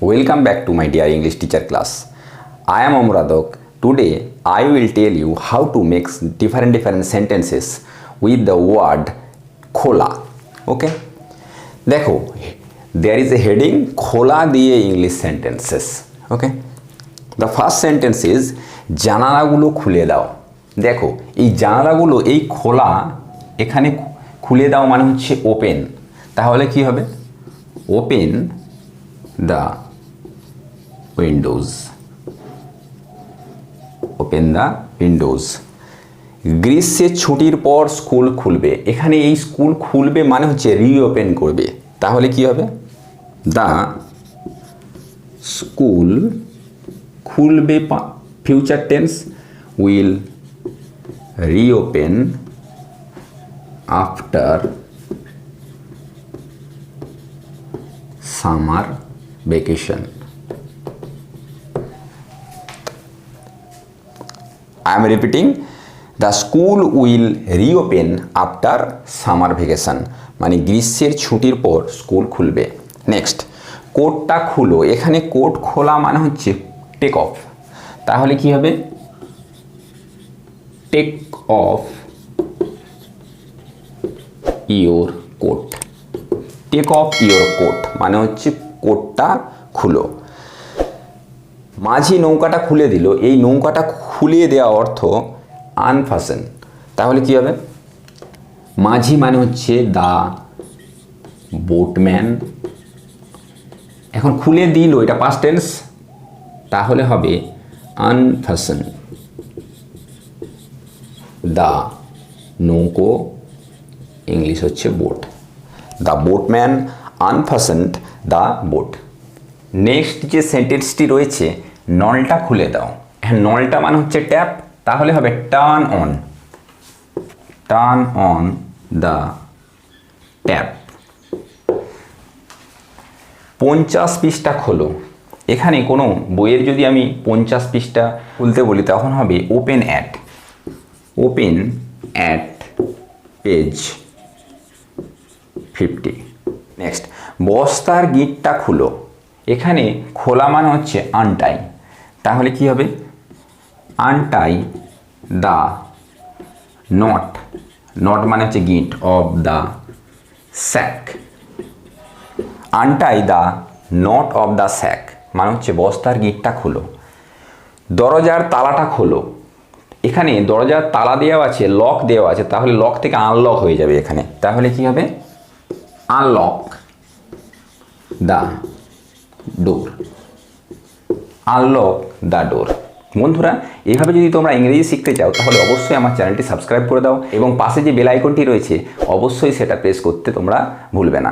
Welcome back to my dear English teacher class. I am Amuradok. Today I will tell you how to make different sentences with the word khola. Okay? দেখো, there is a heading khola দিয়ে English sentences. Okay? The first sentence is জানালাগুলো খুলে দাও। দেখো, এই জানালাগুলো এই খোলা এখানে খুলে দাও মানে হচ্ছে ওপেন। তাহলে কি হবে? Open the windows. Open the windows. গ্রীষ্মের ছুটির পর স্কুল খুলবে। এখানে এই স্কুল খুলবে মানে হচ্ছে রিওপেন করবে। তাহলে কি হবে? দ্য স্কুল খুলবে future tense will reopen after summer vacation. I am repeating, the school will reopen after summer vacation. মানে গ্রীষ্মের ছুটির পর স্কুল খুলবে। নেক্সট, কোটটা খুলো। এখানে কোট খোলা মানে হচ্ছে টেক অফ। তাহলে কি হবে? Take off your coat. Take off your coat মানে হচ্ছে কোটটা খুলো। মাঝি নৌকাটা খুলে দিল। এই নৌকাটা খুলে দেওয়া অর্থ আনফাসেন। তাহলে কি হবে? মাঝি মানে হচ্ছে দা বোটম্যান। এখন খুলে দিল, এটা পাস্ট টেন্স, তাহলে হবে আনফাসেন দা নৌকো, ইংলিশ হচ্ছে boat. The boatman unfastened the boat. Next যে সেন্টেন্সটি রয়েছে, নলটা খুলে দাও। হ্যাঁ, নলটা মানে হচ্ছে ট্যাপ, তাহলে হবে turn on. Turn on the tap. 50 পৃষ্ঠা খোলো। এখানে কোনো বইয়ের যদি আমি 50 পৃষ্ঠা খুলতে বলি তখন হবে open at. Open at page 50। Next, বস্তার গিঁটটা খুলো। এখানে খোলা মানে হচ্ছে আনটাই। তাহলে কি হবে? আনটাই দ্য নট। নট মানে হচ্ছে গিঁট of the sack. Untie the knot of the sack মানে হচ্ছে বস্তার গিঁটটা খুলো। দরজার তালাটা খোলো। এখানে দরজার তালা দেওয়া আছে, লক দেওয়া আছে, তাহলে লক থেকে আনলক হয়ে যাবে এখানে। তাহলে কি হবে? Unlock the door. Unlock the door. বন্ধুরা, এইভাবে যদি তোমরা ইংরেজি শিখতে চাও তাহলে অবশ্যই আমার চ্যানেলটি সাবস্ক্রাইব করে দাও এবং পাশে যে বেল আইকনটি রয়েছে অবশ্যই সেটা প্রেস করতে তোমরা ভুলবে না।